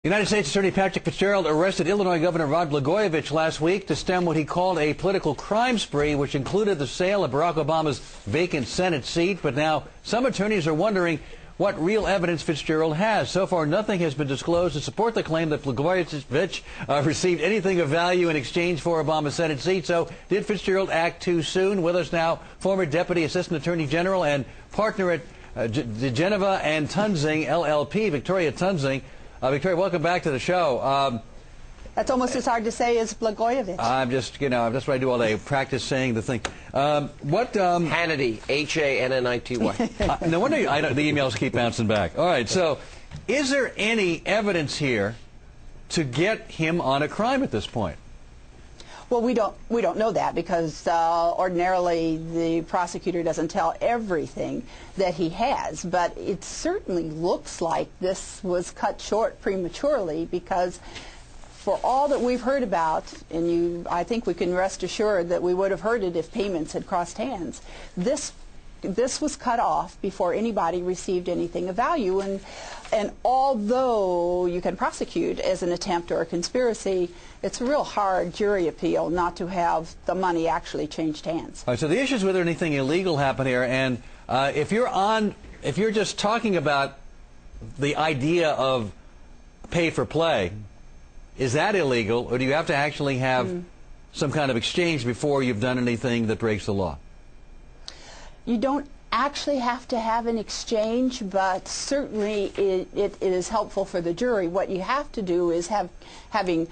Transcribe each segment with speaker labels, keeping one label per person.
Speaker 1: United States Attorney Patrick Fitzgerald arrested Illinois Governor Blagojevich last week to stem what he called a political crime spree, which included the sale of Barack Obama's vacant Senate seat. But now some attorneys are wondering what real evidence Fitzgerald has. So far, nothing has been disclosed to support the claim that Blagojevich received anything of value in exchange for Obama's Senate seat. So did Fitzgerald act too soon? With us now, former Deputy Assistant Attorney General and partner at Geneva and Tunzing, LLP, Victoria Tunzing. Victoria, welcome back to the show.
Speaker 2: That's almost as hard to say as Blagojevich.
Speaker 1: I'm just what I do all day, practice saying the thing.
Speaker 3: Hannity, H-A-N-N-I-T-Y.
Speaker 1: No wonder the emails keep bouncing back. All right, so is there any evidence here to get him on a crime at this point?
Speaker 2: Well, we don't know that because ordinarily the prosecutor doesn't tell everything that he has, but it certainly looks like this was cut short prematurely because for all that we've heard about, and I think we can rest assured that we would have heard it if payments had crossed hands, this was cut off before anybody received anything of value, and although you can prosecute as an attempt or a conspiracy, it's a real hard jury appeal not to have the money actually changed hands.
Speaker 1: All right, so the issue is whether anything illegal happened here, and if you're just talking about the idea of pay for play, is that illegal, or do you have to actually have some kind of exchange before you've done anything that breaks the law?
Speaker 2: You don't actually have to have an exchange, but certainly it is helpful for the jury. What you have to do is having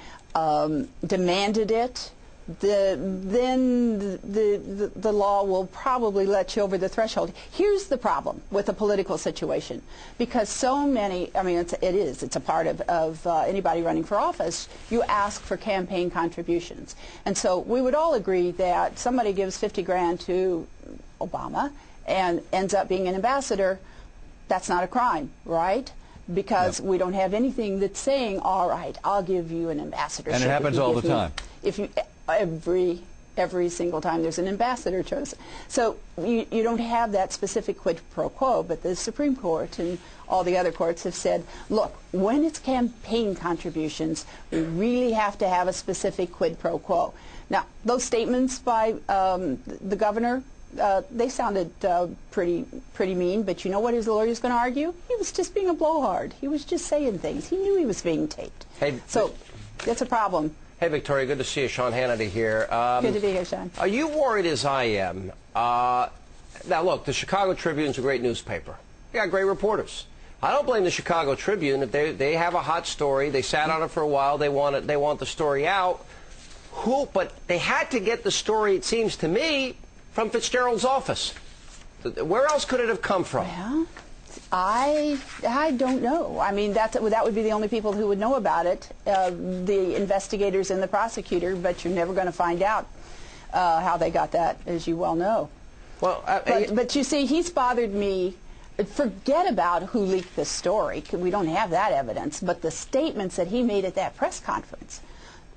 Speaker 2: demanded it, then the law will probably let you over the threshold. Here's the problem with a political situation, because so many, I mean, it's a part of anybody running for office. You ask for campaign contributions, and so we would all agree that somebody gives 50 grand to Obama and ends up being an ambassador, that's not a crime, right? Because we don't have anything that's saying, all right, I'll give you an ambassadorship.
Speaker 1: And it happens all the time.
Speaker 2: Every single time there's an ambassador chosen. So you don't have that specific quid pro quo, but the Supreme Court and all the other courts have said, look, when it's campaign contributions, we really have to have a specific quid pro quo. Now, those statements by the governor, they sounded pretty mean, but you know what his lawyer's going to argue? He was just being a blowhard. He was just saying things. He knew he was being taped.
Speaker 3: Hey,
Speaker 2: so that's a problem.
Speaker 3: Hey, Victoria, good to see you. Sean Hannity here.
Speaker 2: Good to be here, Sean.
Speaker 3: Are you worried as I am? Now, look, the Chicago Tribune's a great newspaper. They got great reporters. I don't blame the Chicago Tribune. If they have a hot story, they sat on it for a while, they want the story out. But they had to get the story, it seems to me, from Fitzgerald's office. Where else could it have come from?
Speaker 2: Well, I don't know. I mean, that would be the only people who would know about it, the investigators and the prosecutor, but you're never going to find out how they got that, as you well know.
Speaker 3: Well,
Speaker 2: but you see, he's bothered me. Forget about who leaked this story. We don't have that evidence, but the statements that he made at that press conference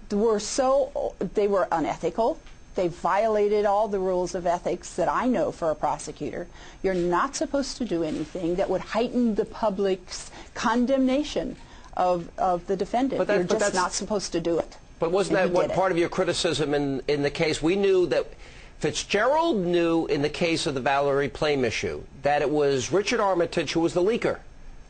Speaker 2: they were unethical. They violated all the rules of ethics that I know for a prosecutor. You're not supposed to do anything that would heighten the public's condemnation of the defendant. You're just not supposed to do it.
Speaker 3: But wasn't that what part of your criticism in the case? We knew that Fitzgerald knew in the case of the Valerie Plame issue that it was Richard Armitage who was the leaker.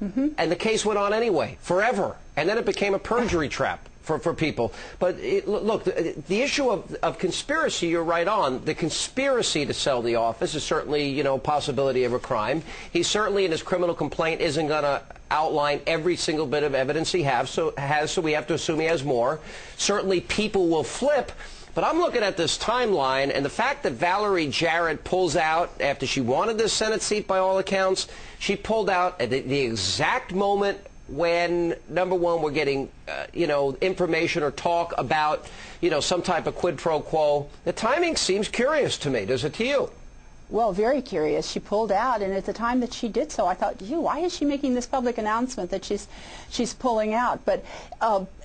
Speaker 3: And the case went on anyway, forever. And then it became a perjury trap for people. But look, the issue of conspiracy, you're right on. The conspiracy to sell the office is certainly, a possibility of a crime. He certainly, in his criminal complaint, isn't going to outline every single bit of evidence he has, so we have to assume he has more. Certainly, people will flip. But I'm looking at this timeline, and the fact that Valerie Jarrett pulls out after she wanted this Senate seat by all accounts, she pulled out at the exact moment when, number one, we're getting, information or talk about, some type of quid pro quo. The timing seems curious to me. Does it to you?
Speaker 2: Well, very curious. She pulled out, and at the time that she did so, I thought, why is she making this public announcement that she's pulling out? But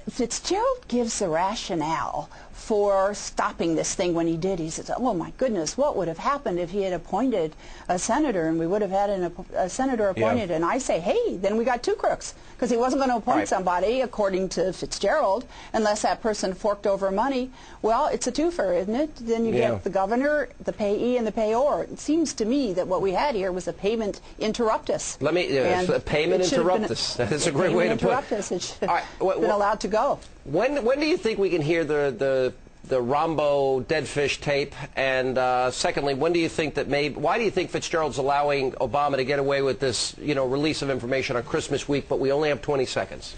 Speaker 2: Fitzgerald gives the rationale for stopping this thing when he did. He says, oh my goodness, what would have happened if he had appointed a senator and we would have had a senator appointed? Yeah. And I say, hey, then we got two crooks, because he wasn't going to appoint somebody, according to Fitzgerald, unless that person forked over money. Well, it's a twofer, isn't it? Then you get the governor, the payee, and the payor. It seems to me that what we had here was a payment interruptus.
Speaker 3: Let me, payment interruptus. That's a great way to put it.
Speaker 2: It should have been allowed to go.
Speaker 3: When do you think we can hear the Rombo dead fish tape? And secondly, when do you think that why do you think Fitzgerald's allowing Obama to get away with this, release of information on Christmas week, but we only have 20 seconds?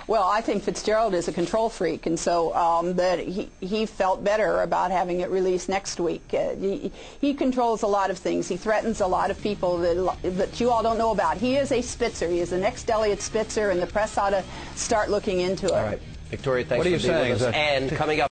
Speaker 2: Well, I think Fitzgerald is a control freak, and so that he felt better about having it released next week. He controls a lot of things. He threatens a lot of people that you all don't know about. He is a Spitzer. He is the next Elliot Spitzer, and the press ought to start looking into it.
Speaker 3: All right. Victoria, thanks for being with us. And coming up.